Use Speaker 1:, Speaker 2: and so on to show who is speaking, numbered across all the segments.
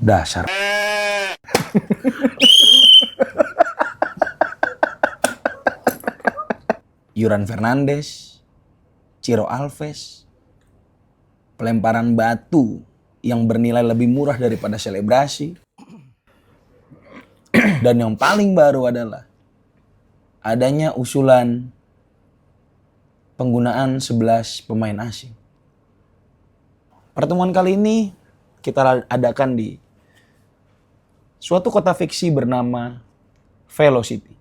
Speaker 1: Dasar. Yuran Fernandes, Ciro Alves, pelemparan batu yang bernilai lebih murah daripada selebrasi. Dan yang paling baru adalah adanya usulan penggunaan 11 pemain asing. Pertemuan kali ini kita adakan di suatu kota fiksi bernama Velocity.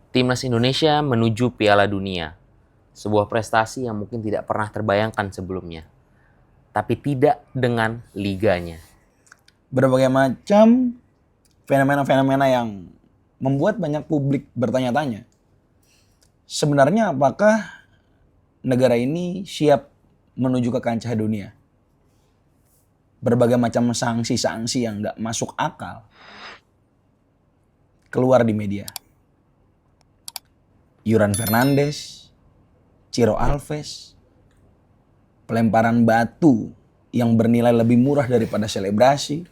Speaker 2: Timnas Indonesia menuju Piala Dunia. Sebuah prestasi yang mungkin tidak pernah terbayangkan sebelumnya. Tapi tidak dengan liganya.
Speaker 1: Berbagai macam fenomena-fenomena yang membuat banyak publik bertanya-tanya. Sebenarnya apakah negara ini siap menuju ke kancah dunia? Berbagai macam sanksi-sanksi yang gak masuk akal keluar di media. Yuran Fernandes, Ciro Alves, pelemparan batu yang bernilai lebih murah daripada selebrasi.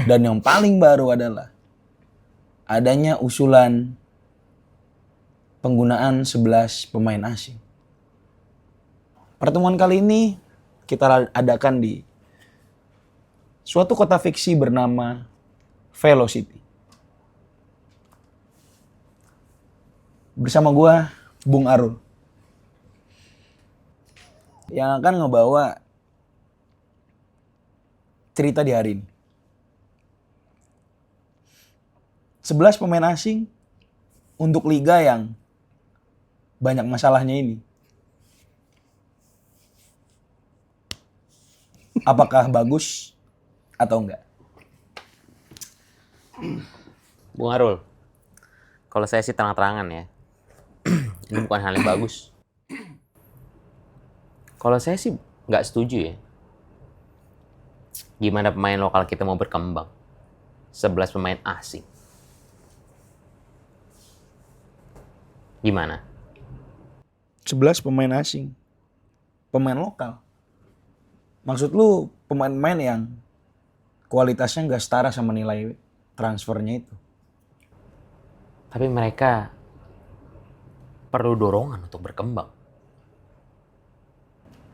Speaker 1: Dan yang paling baru adalah adanya usulan penggunaan 11 pemain asing. Pertemuan kali ini kita adakan di suatu kota fiksi bernama Velocity. Bersama gua, Bung Arul, yang akan ngebawa cerita di hari ini. 11 pemain asing untuk liga yang banyak masalahnya ini. Apakah bagus atau enggak?
Speaker 2: Bung Arul, kalau saya sih terang-terangan ya. Ini bukan hal yang bagus. Kalau saya sih nggak setuju ya. Gimana pemain lokal kita mau berkembang? 11 pemain asing. Gimana?
Speaker 1: 11 pemain asing. Pemain lokal. Maksud lu pemain-pemain yang kualitasnya nggak setara sama nilai transfernya itu.
Speaker 2: Tapi mereka perlu dorongan untuk berkembang.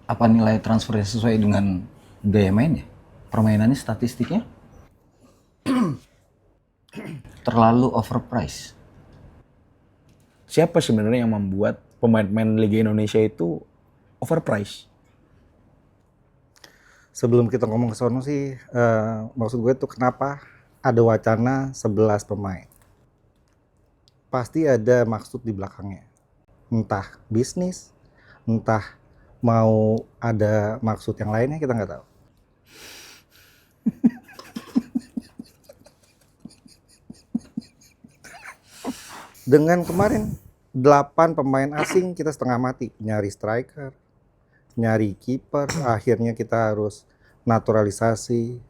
Speaker 3: Apa nilai transfernya sesuai dengan gaya mainnya? Permainannya, statistiknya terlalu overpriced.
Speaker 1: Siapa sebenarnya yang membuat pemain-pemain Liga Indonesia itu overpriced?
Speaker 4: Sebelum kita ngomong ke sono sih, maksud gue tuh kenapa ada wacana 11 pemain. Pasti ada maksud di belakangnya. Entah bisnis, entah mau ada maksud yang lainnya, kita nggak tahu. Dengan kemarin 8 pemain asing kita setengah mati nyari striker, nyari kiper, akhirnya kita harus naturalisasi.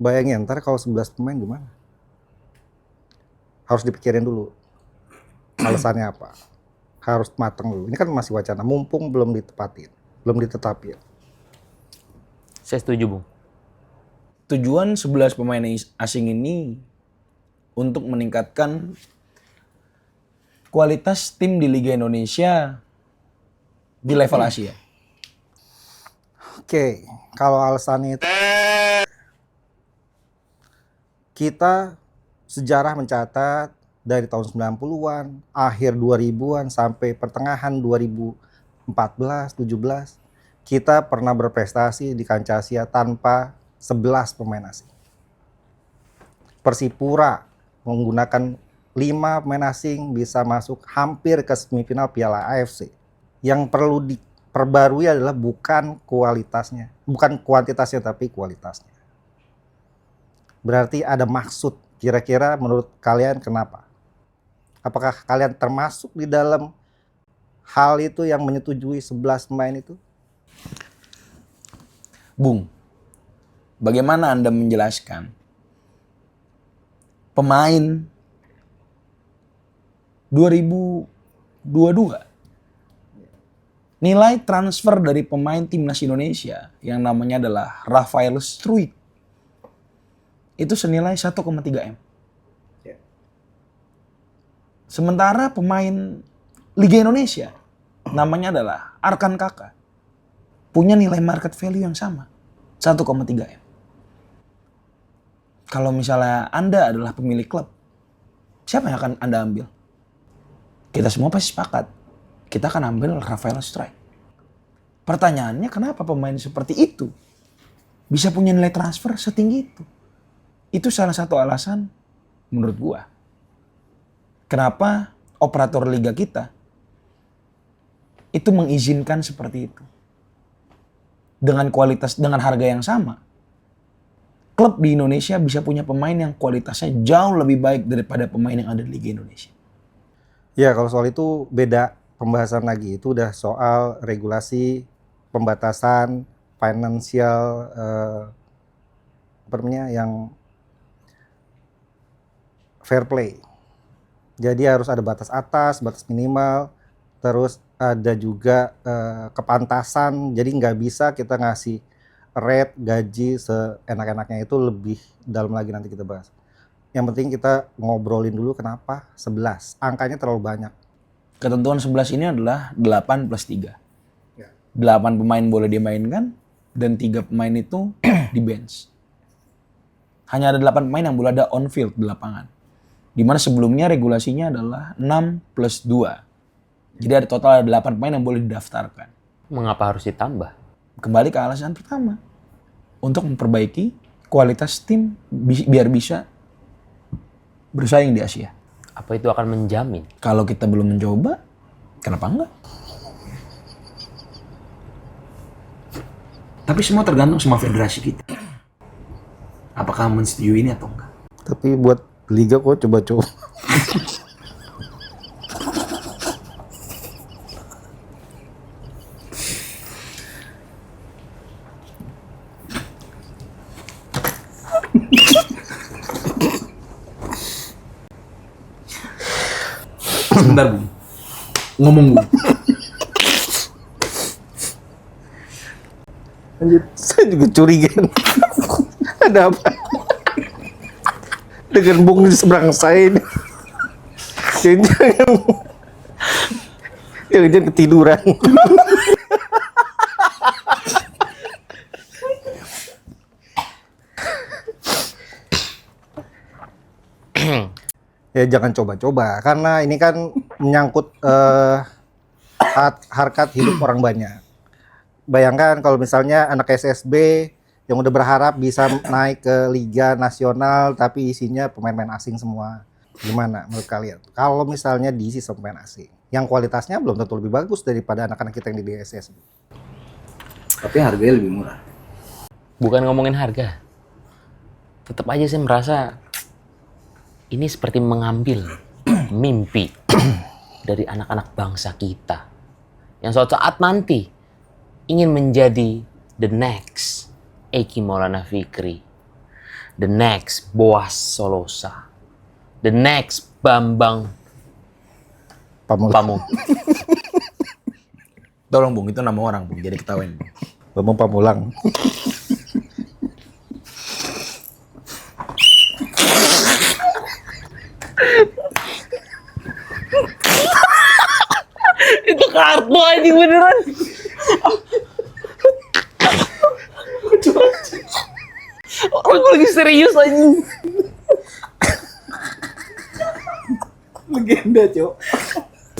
Speaker 4: Bayangin ntar kalau 11 pemain gimana? Harus dipikirin dulu alasannya apa. Harus matang dulu. Ini kan masih wacana, mumpung belum ditepatin, belum ditetapin.
Speaker 2: Saya setuju, Bung.
Speaker 1: Tujuan 11 pemain asing ini untuk meningkatkan kualitas tim di Liga Indonesia di level Asia.
Speaker 4: Oke, kalau alasannya itu kita sejarah mencatat dari tahun 90-an, akhir 2000-an sampai pertengahan 2014, 17, kita pernah berprestasi di kancah Asia tanpa 11 pemain asing. Persipura menggunakan 5 pemain asing bisa masuk hampir ke semifinal Piala AFC. Yang perlu diperbarui adalah bukan kualitasnya, bukan kuantitasnya tapi kualitasnya. Berarti ada maksud. Kira-kira menurut kalian kenapa? Apakah kalian termasuk di dalam hal itu yang menyetujui 11 pemain itu?
Speaker 1: Bung, bagaimana Anda menjelaskan pemain 2022 nilai transfer dari pemain timnas Indonesia yang namanya adalah Rafael Struijk itu senilai 1,3 M. Sementara pemain Liga Indonesia namanya adalah Arkan Kaka punya nilai market value yang sama 1,3 M. Kalau misalnya Anda adalah pemilik klub, siapa yang akan Anda ambil? Kita semua pasti sepakat. Kita akan ambil Rafael Struijk. Pertanyaannya kenapa pemain seperti itu bisa punya nilai transfer setinggi itu? Itu salah satu alasan menurut gua. Kenapa operator liga kita itu mengizinkan seperti itu. Dengan kualitas, dengan harga yang sama. Klub di Indonesia bisa punya pemain yang kualitasnya jauh lebih baik daripada pemain yang ada di Liga Indonesia.
Speaker 4: Ya, kalau soal itu beda pembahasan lagi. Itu udah soal regulasi, pembatasan, financial, apa namanya, yang fair play. Jadi harus ada batas atas, batas minimal, terus ada juga kepantasan. Jadi nggak bisa kita ngasih rate gaji seenak-enaknya, itu lebih dalam lagi nanti kita bahas. Yang penting kita ngobrolin dulu kenapa 11. Angkanya terlalu banyak.
Speaker 1: Ketentuan 11 ini adalah 8 plus 3. 8 pemain boleh dimainkan dan 3 pemain itu di bench. Hanya ada 8 pemain yang boleh ada on field di lapangan. Dimana sebelumnya regulasinya adalah 6 plus 2. Jadi ada total ada 8 pemain yang boleh didaftarkan.
Speaker 2: Mengapa harus ditambah?
Speaker 1: Kembali ke alasan pertama. Untuk memperbaiki kualitas tim biar bisa bersaing di Asia.
Speaker 2: Apa itu akan menjamin?
Speaker 1: Kalau kita belum mencoba, kenapa enggak? Tapi semua tergantung sama federasi kita. Apakah mensetujui ini atau enggak?
Speaker 4: Tapi buat liga kok coba-coba.
Speaker 1: Sebentar, Bung. Ngomong, Bung.
Speaker 4: Lanjut. Saya juga curiga. Ada apa? Dengan Bung di seberang saya ini. Jangan ketiduran. Ya jangan coba-coba, karena ini kan menyangkut harkat hidup orang banyak. Bayangkan kalau misalnya anak SSB yang udah berharap bisa naik ke Liga Nasional tapi isinya pemain-pemain asing semua. Gimana menurut kalian? Kalau misalnya diisi sama pemain asing, yang kualitasnya belum tentu lebih bagus daripada anak-anak kita yang di SSB.
Speaker 1: Tapi harganya lebih murah.
Speaker 2: Bukan ngomongin harga. Tetap aja saya merasa ini seperti mengambil mimpi dari anak-anak bangsa kita yang suatu saat nanti ingin menjadi the next Eki Maulana Fikri, the next Boas Solosa, the next Bambang Pamung.
Speaker 1: Tolong Bung, itu nama orang Bung, jadi ketawain.
Speaker 4: Bambang Pamulang.
Speaker 2: Itu kartu aja beneran. Orang gue lagi serius aja.
Speaker 1: Legenda, Cok.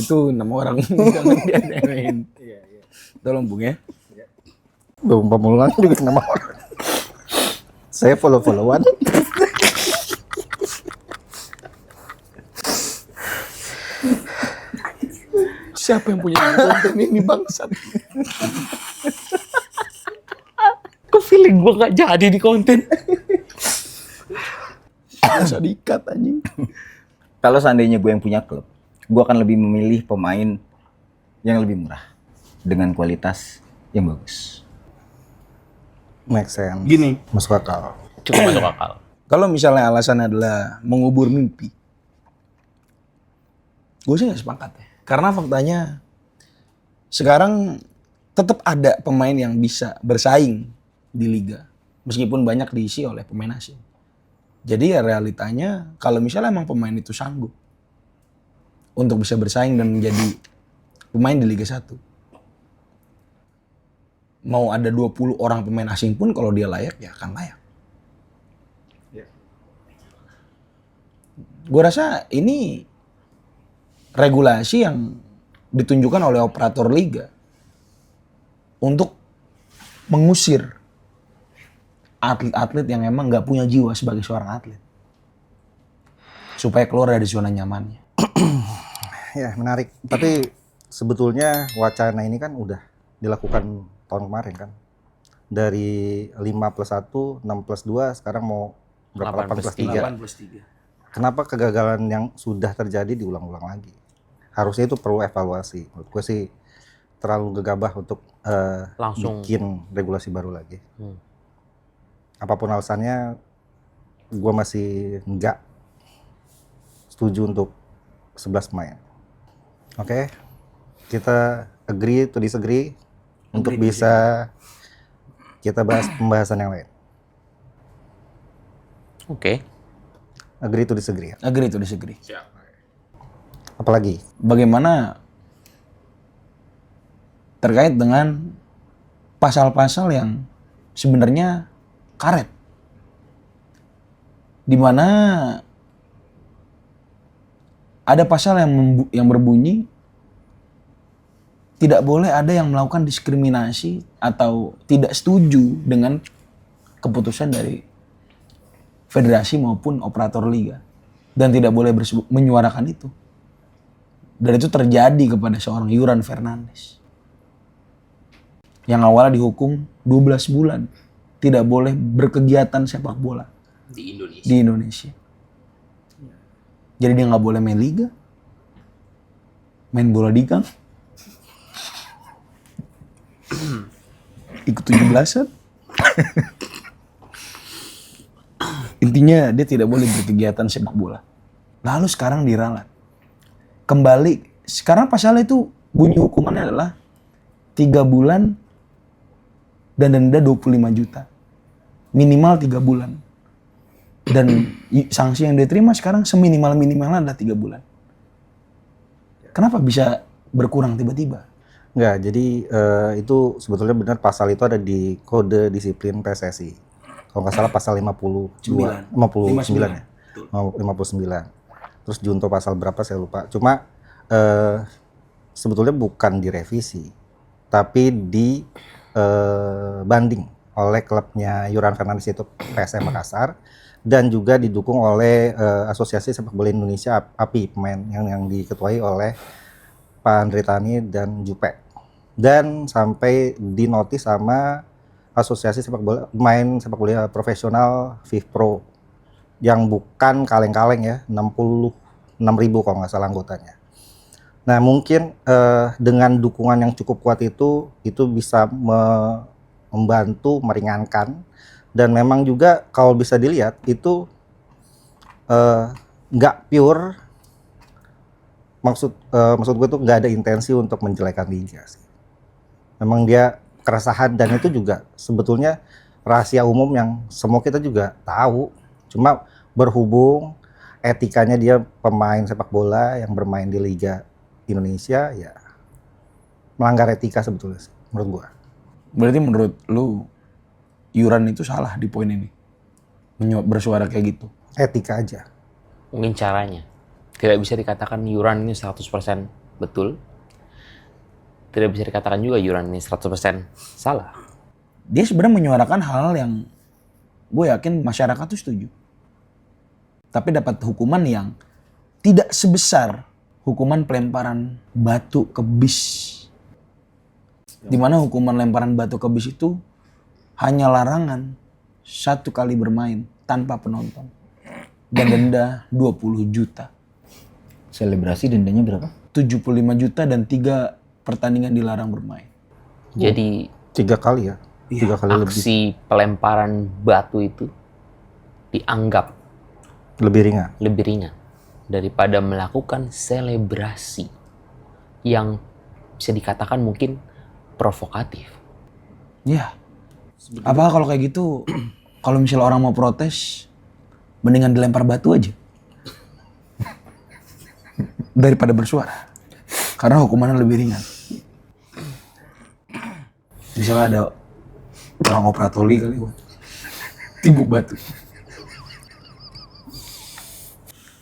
Speaker 1: Itu nama orang, jangan dianeh-anehin. Tolong Bung ya.
Speaker 4: Bambang Pamulang juga nama orang. Saya follow-followan.
Speaker 1: Siapa yang punya konten ini bangsat?
Speaker 2: Kok feeling gue gak jadi di konten?
Speaker 1: Gak usah diikat anjing.
Speaker 3: Kalau seandainya gue yang punya klub, gue akan lebih memilih pemain yang lebih murah dengan kualitas yang bagus.
Speaker 4: Make sense.
Speaker 1: Gini,
Speaker 4: Masuk akal.
Speaker 2: Cukup masuk akal.
Speaker 1: kalau misalnya alasan adalah mengubur mimpi, gue sih gak sepakat ya. Karena faktanya sekarang tetap ada pemain yang bisa bersaing di liga, meskipun banyak diisi oleh pemain asing. Jadi ya realitanya kalau misalnya emang pemain itu sanggup untuk bisa bersaing dan menjadi pemain di Liga 1, mau ada 20 orang pemain asing pun kalau dia layak ya akan layak. Gue rasa ini regulasi yang ditunjukkan oleh operator liga untuk mengusir atlet-atlet yang emang nggak punya jiwa sebagai seorang atlet, supaya keluar dari zona nyamannya.
Speaker 4: Ya, menarik. Tapi sebetulnya wacana ini kan udah dilakukan tahun kemarin kan. Dari 5+1, 6+2, sekarang mau berapa? 8+3.
Speaker 1: 8+3.
Speaker 4: Kenapa kegagalan yang sudah terjadi diulang-ulang lagi? Harusnya itu perlu evaluasi. Menurut gue sih terlalu gegabah untuk
Speaker 2: Langsung.
Speaker 4: bikin regulasi baru lagi. Apapun alasannya, gue masih nggak setuju untuk 11 pemain. Oke, kita agree to disagree untuk bisa kita bahas pembahasan yang lain.
Speaker 2: Oke.
Speaker 4: Agree to disagree.
Speaker 1: Agree to disagree.
Speaker 4: Apalagi?
Speaker 1: Bagaimana terkait dengan pasal-pasal yang sebenarnya karet, di mana ada pasal yang berbunyi tidak boleh ada yang melakukan diskriminasi atau tidak setuju dengan keputusan dari federasi maupun operator liga, dan tidak boleh menyuarakan itu. Dan itu terjadi kepada seorang Yuran Fernandes yang awalnya dihukum 12 bulan tidak boleh berkegiatan sepak bola
Speaker 2: Di Indonesia.
Speaker 1: di Indonesia. Jadi dia nggak boleh main liga, main bola di gang, ikut 17-an. Intinya dia tidak boleh berkegiatan sepak bola. Lalu sekarang diralat. Kembali, sekarang pasalnya itu bunyi hukumannya adalah 3 bulan dan denda 25 juta. Minimal 3 bulan. Dan sanksi yang diterima sekarang seminimal-minimalnya adalah 3 bulan. Kenapa bisa berkurang tiba-tiba?
Speaker 4: Enggak, jadi itu sebetulnya benar pasal itu ada di kode disiplin PSSI. Kalau nggak salah pasal 59 ya? 59. Terus junto pasal berapa saya lupa. Cuma sebetulnya bukan direvisi, tapi banding oleh klubnya Yuran Fernandes itu PSM Makassar, dan juga didukung oleh Asosiasi Sepak Bola Indonesia API, pemain yang diketuai oleh Pak Andre Tani dan Jupe, dan sampai dinotis sama Asosiasi Pemain Sepak Bola Profesional FIFPro, yang bukan kaleng-kaleng ya, 60 6.000 kalau nggak salah anggotanya. Nah mungkin dengan dukungan yang cukup kuat itu bisa membantu meringankan, dan memang juga kalau bisa dilihat itu nggak pure, maksud gue tuh nggak ada intensi untuk menjelekan liga sih. Memang dia keresahan, dan itu juga sebetulnya rahasia umum yang semua kita juga tahu. Cuma berhubung etikanya dia pemain sepak bola yang bermain di Liga Indonesia, ya melanggar etika sebetulnya sih, menurut gua.
Speaker 1: Berarti menurut lu Yuran itu salah di poin ini? Bersuara kayak gitu?
Speaker 4: Etika aja.
Speaker 2: Mungkin caranya. Tidak bisa dikatakan Yuran ini 100% betul. Tidak bisa dikatakan juga Yuran ini 100% salah.
Speaker 1: Dia sebenarnya menyuarakan hal yang gue yakin masyarakat tuh setuju. Tapi dapat hukuman yang tidak sebesar hukuman pelemparan batu ke bis. Dimana hukuman lemparan batu ke bis itu hanya larangan 1 kali bermain tanpa penonton. Dan denda 20 juta.
Speaker 3: Selebrasi dendanya berapa?
Speaker 1: 75 juta dan 3 pertandingan dilarang bermain.
Speaker 2: Jadi
Speaker 4: 3 kali ya. 3 kali lebih.
Speaker 2: aksi pelemparan batu itu dianggap
Speaker 4: Lebih ringan.
Speaker 2: lebih ringan daripada melakukan selebrasi yang bisa dikatakan mungkin provokatif.
Speaker 1: Ya. Apakah kalau kayak gitu, kalau misalnya orang mau protes, mendingan dilempar batu aja. Daripada bersuara. Karena hukumannya lebih ringan. Misalnya ada orang operatori kali, timbuk batu.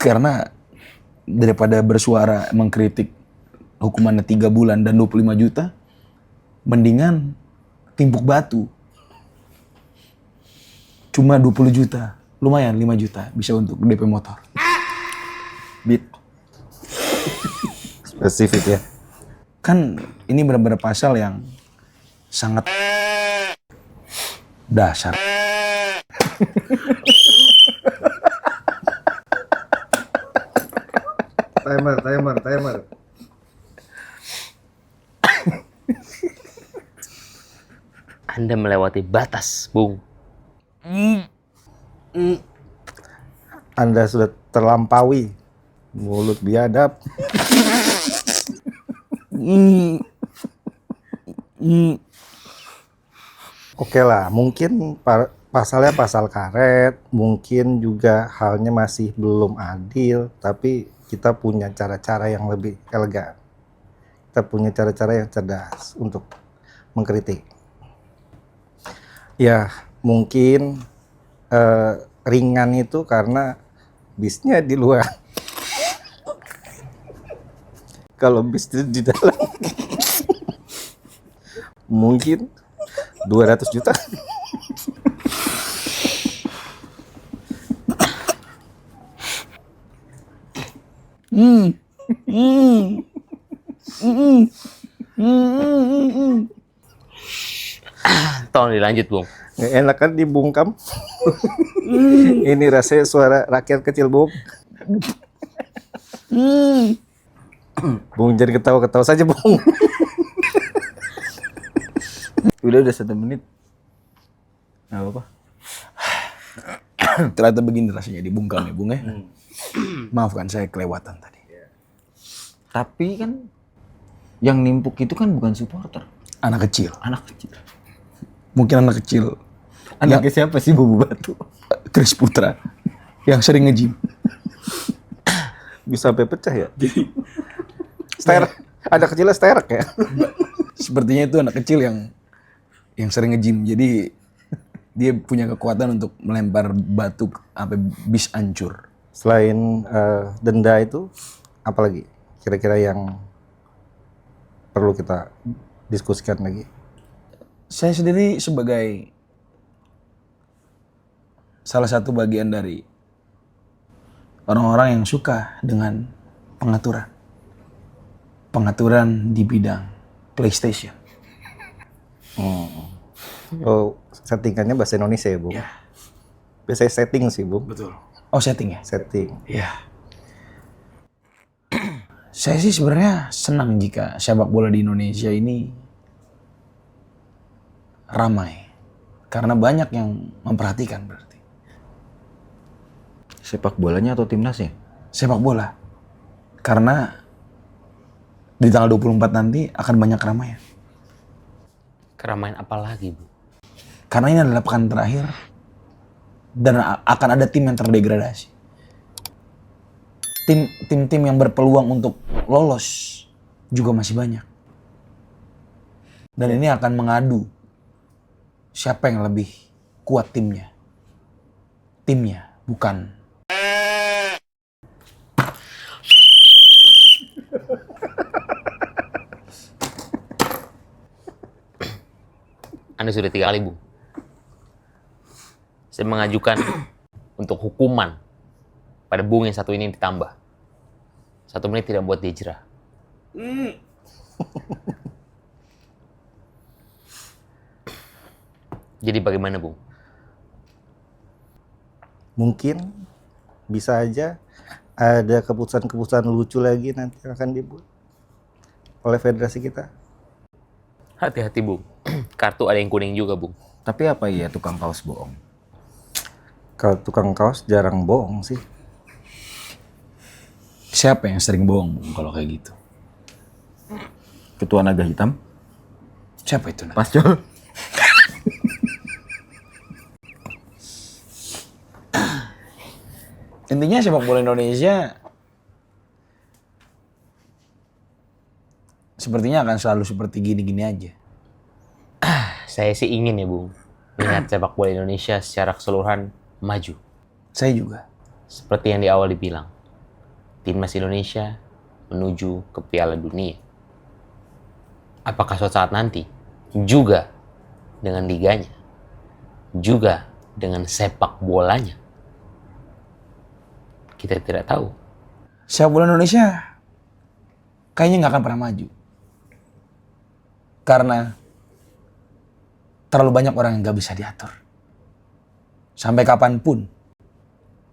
Speaker 1: Karena daripada bersuara mengkritik hukumannya 3 bulan dan 25 juta, mendingan timbuk batu. Cuma 20 juta, lumayan 5 juta bisa untuk DP motor.
Speaker 3: Beat.
Speaker 4: Spesifik ya.
Speaker 1: Kan ini benar-benar pasal yang sangat dasar.
Speaker 4: Timer.
Speaker 2: Anda melewati batas, Bung.
Speaker 4: Anda sudah terlampaui. Mulut biadab. Oke lah, mungkin pasalnya pasal karet, mungkin juga halnya masih belum adil, tapi kita punya cara-cara yang lebih elegan. Kita punya cara-cara yang cerdas untuk mengkritik. Ya, mungkin ringan itu karena bisnya di luar. Kalau bis di dalam mungkin 200 juta.
Speaker 2: Tolong dilanjut, Bung.
Speaker 4: Nggak enak kan dibungkam. Ini rasanya suara rakyat kecil, Bung. Bung jadi ketawa-ketawa saja, Bung.
Speaker 3: Udah 1 menit. Gak apa-apa.
Speaker 1: Ternyata begini rasanya dibungkam ya, Bung ya. Maafkan saya kelewatan tadi.
Speaker 3: Tapi kan yang nimpuk itu kan bukan supporter.
Speaker 1: Anak kecil.
Speaker 3: Anak kecil.
Speaker 1: Mungkin anak kecil.
Speaker 3: Anaknya siapa sih Bubu Batu?
Speaker 1: Chris Putra. Yang sering nge-gym.
Speaker 4: Bisa sampai pecah ya? Sterek. Ada kecilnya sterek ya?
Speaker 1: Sepertinya itu anak kecil yang sering nge-gym. Jadi dia punya kekuatan untuk melempar batu sampai bis hancur.
Speaker 4: Selain denda itu, apalagi kira-kira yang perlu kita diskusikan lagi?
Speaker 1: Saya sendiri sebagai salah satu bagian dari orang-orang yang suka dengan pengaturan. Pengaturan di bidang PlayStation.
Speaker 4: Oh, settingannya bahasa Indonesia ya, Bung?
Speaker 1: Ya.
Speaker 4: Biasanya setting sih, Bung.
Speaker 1: Betul. Oh, setting ya?
Speaker 4: Setting.
Speaker 1: Iya. Saya sih sebenarnya senang jika sepak bola di Indonesia ini ramai. Karena banyak yang memperhatikan berarti.
Speaker 3: Sepak bolanya atau timnasnya?
Speaker 1: Sepak bola. Karena di tanggal 24 nanti akan banyak keramaian.
Speaker 2: Keramaian apa lagi, Bu?
Speaker 1: Karena ini adalah pekan terakhir dan akan ada tim yang terdegradasi. Tim-tim yang berpeluang untuk lolos juga masih banyak. Dan ini akan mengadu siapa yang lebih kuat timnya. Timnya, bukan.
Speaker 2: Anda sudah 3 kali, Bung. Saya mengajukan untuk hukuman pada Bung yang satu ini ditambah. 1 menit tidak buat dia jerah. Jadi bagaimana, Bung?
Speaker 4: Mungkin bisa aja ada keputusan-keputusan lucu lagi nanti yang akan dibuat oleh federasi kita.
Speaker 2: Hati-hati, Bung. Kartu ada yang kuning juga, Bung.
Speaker 3: Tapi apa iya tukang kaos bohong?
Speaker 4: Kalau tukang kaos jarang bohong sih.
Speaker 1: Siapa yang sering bohong Bung, kalau kayak gitu?
Speaker 3: Ketua Naga Hitam?
Speaker 1: Siapa itu? Nak?
Speaker 3: Pascol?
Speaker 1: Intinya sepak bola Indonesia sepertinya akan selalu seperti gini-gini aja.
Speaker 2: Saya sih ingin ya, Bung, melihat sepak bola Indonesia secara keseluruhan maju.
Speaker 1: Saya juga.
Speaker 2: Seperti yang di awal dibilang, timnas Indonesia menuju ke Piala Dunia. Apakah suatu saat nanti juga dengan liganya, juga dengan sepak bolanya? Kita tidak tahu.
Speaker 1: Sepak bola Indonesia kayaknya nggak akan pernah maju. Karena terlalu banyak orang yang nggak bisa diatur. Sampai kapanpun,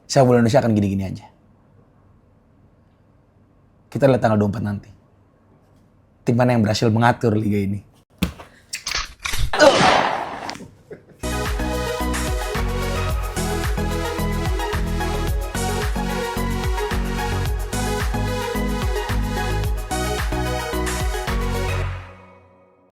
Speaker 1: sepak bola Indonesia akan gini-gini aja. Kita lihat tanggal 24 nanti. Tim mana yang berhasil mengatur liga ini.